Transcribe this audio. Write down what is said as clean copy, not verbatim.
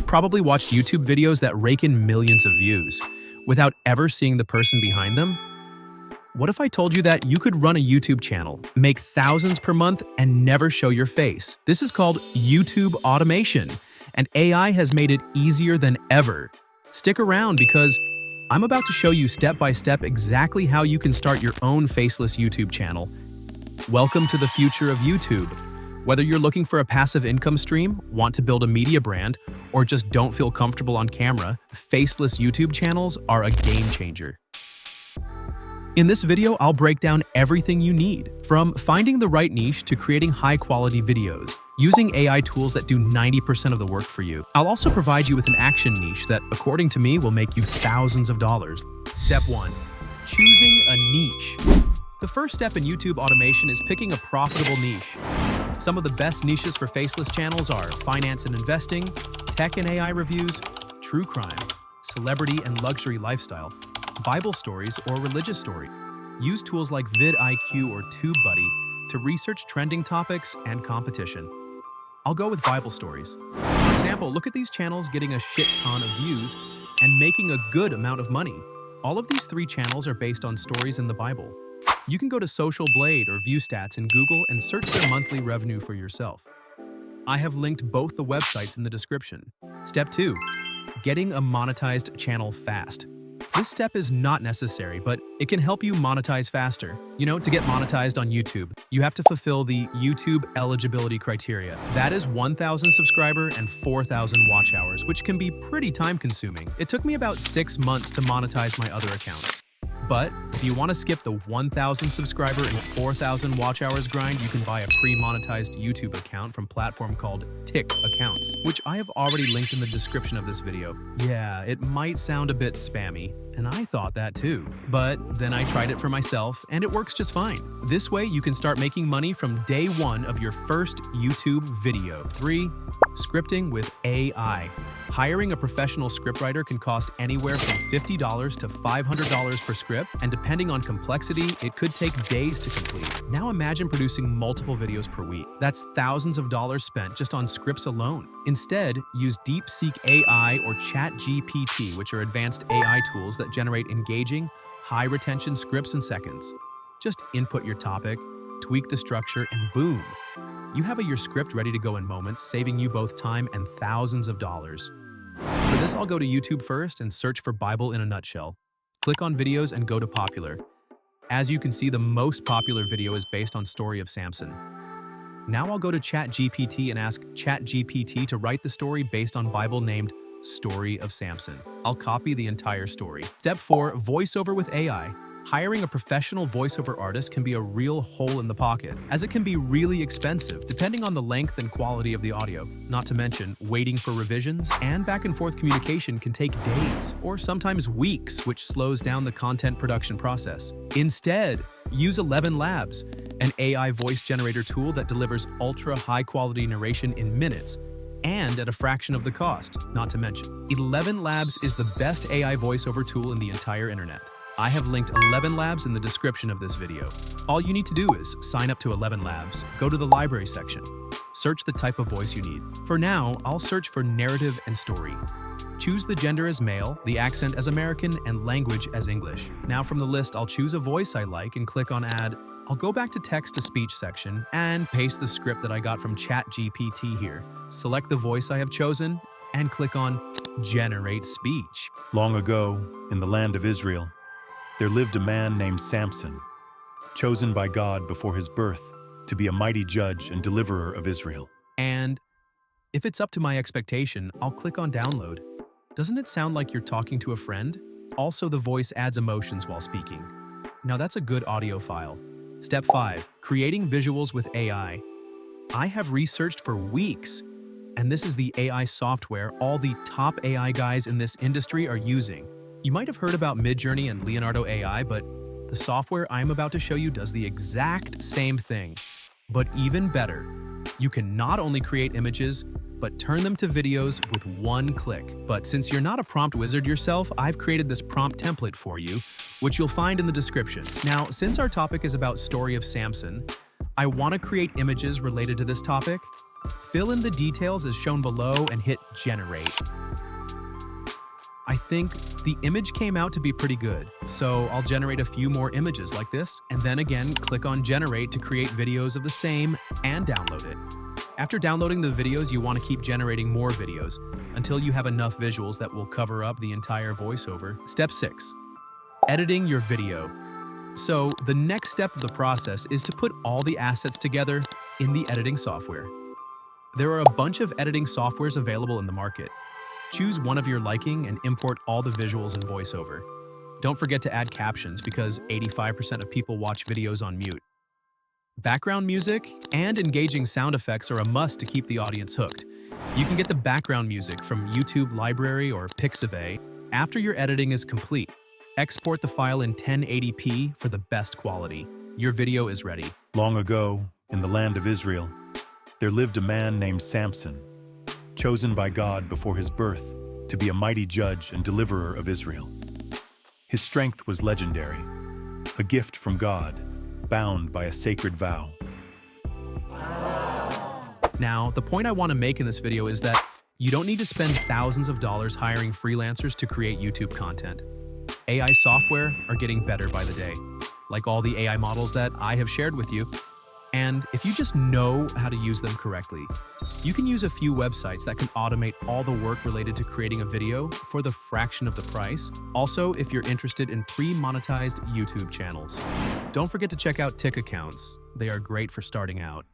probably watched YouTube videos that rake in millions of views without ever seeing the person behind them. What if I told you that you could run a YouTube channel, make thousands per month, and never show your face? This is called YouTube automation, and AI has made it easier than ever. Stick around because I'm about to show you step by step exactly how you can start your own faceless YouTube channel. Welcome to the future of YouTube. Whether you're looking for a passive income stream, want to build a media brand, or just don't feel comfortable on camera, faceless YouTube channels are a game changer. In this video, I'll break down everything you need, from finding the right niche to creating high-quality videos, using AI tools that do 90% of the work for you. I'll also provide you with an action niche that, according to me, will make you thousands of dollars. Step 1. Choosing a niche. The first step in YouTube automation is picking a profitable niche. Some of the best niches for faceless channels are finance and investing, tech and AI reviews, true crime, celebrity and luxury lifestyle, Bible stories, or religious story. Use tools like vidIQ or TubeBuddy to research trending topics and competition. I'll go with Bible stories. For example, look at these channels getting a shit ton of views and making a good amount of money. All of these 3 channels are based on stories in the Bible. You can go to Social Blade or ViewStats in Google and search their monthly revenue for yourself. I have linked both the websites in the description. Step 2. Getting a monetized channel fast. This step is not necessary, but it can help you monetize faster. To get monetized on YouTube, you have to fulfill the YouTube eligibility criteria. That is 1,000 subscriber and 4,000 watch hours, which can be pretty time-consuming. It took me about 6 months to monetize my other accounts. But if you want to skip the 1,000 subscriber and 4,000 watch hours grind, you can buy a pre-monetized YouTube account from a platform called Tick Accounts, which I have already linked in the description of this video. Yeah, it might sound a bit spammy, and I thought that too. But then I tried it for myself, and it works just fine. This way, you can start making money from day 1 of your first YouTube video. 3. Scripting with AI. Hiring a professional scriptwriter can cost anywhere from $50 to $500 per script, and depending on complexity, it could take days to complete. Now imagine producing multiple videos per week. That's thousands of dollars spent just on scripts alone. Instead, use DeepSeek AI or ChatGPT, which are advanced AI tools that generate engaging, high-retention scripts in seconds. Just input your topic, tweak the structure, and boom! You have your script ready to go in moments, saving you both time and thousands of dollars. For this, I'll go to YouTube first and search for Bible in a nutshell. Click on videos and go to popular. As you can see, the most popular video is based on story of Samson. Now I'll go to ChatGPT and ask ChatGPT to write the story based on Bible named Story of Samson. I'll copy the entire story. Step 4, voiceover with AI. Hiring a professional voiceover artist can be a real hole in the pocket, as it can be really expensive depending on the length and quality of the audio. Not to mention, waiting for revisions and back-and-forth communication can take days, or sometimes weeks, which slows down the content production process. Instead, use 11 Labs, an AI voice generator tool that delivers ultra-high-quality narration in minutes, and at a fraction of the cost, not to mention. 11 Labs is the best AI voiceover tool in the entire internet. I have linked 11 Labs in the description of this video. All you need to do is sign up to 11 Labs, go to the library section, search the type of voice you need. For now, I'll search for narrative and story. Choose the gender as male, the accent as American, and language as English. Now from the list, I'll choose a voice I like and click on Add. I'll go back to text-to-speech section and paste the script that I got from ChatGPT here. Select the voice I have chosen and click on Generate Speech. Long ago, in the land of Israel, there lived a man named Samson, chosen by God before his birth to be a mighty judge and deliverer of Israel. And if it's up to my expectation, I'll click on Download. Doesn't it sound like you're talking to a friend? Also, the voice adds emotions while speaking. Now that's a good audio file. Step 5. Creating visuals with AI. I have researched for weeks, and this is the AI software all the top AI guys in this industry are using. You might have heard about Midjourney and Leonardo AI, but the software I'm about to show you does the exact same thing, but even better. You can not only create images, but turn them to videos with one click. But since you're not a prompt wizard yourself, I've created this prompt template for you, which you'll find in the description. Now, since our topic is about Story of Samson, I want to create images related to this topic. Fill in the details as shown below and hit generate. I think the image came out to be pretty good, so I'll generate a few more images like this, and then again click on generate to create videos of the same and download it. After downloading the videos, you want to keep generating more videos until you have enough visuals that will cover up the entire voiceover. Step 6. Editing your video. So the next step of the process is to put all the assets together in the editing software. There are a bunch of editing softwares available in the market. Choose one of your liking and import all the visuals in VoiceOver. Don't forget to add captions because 85% of people watch videos on mute. Background music and engaging sound effects are a must to keep the audience hooked. You can get the background music from YouTube Library or Pixabay. After your editing is complete, export the file in 1080p for the best quality. Your video is ready. Long ago, in the land of Israel, there lived a man named Samson, chosen by God before his birth to be a mighty judge and deliverer of Israel. His strength was legendary, a gift from God, bound by a sacred vow. Now, the point I want to make in this video is that you don't need to spend thousands of dollars hiring freelancers to create YouTube content. AI software are getting better by the day, like all the AI models that I have shared with you. And if you just know how to use them correctly, you can use a few websites that can automate all the work related to creating a video for the fraction of the price. Also, if you're interested in pre-monetized YouTube channels, don't forget to check out Tick accounts. They are great for starting out.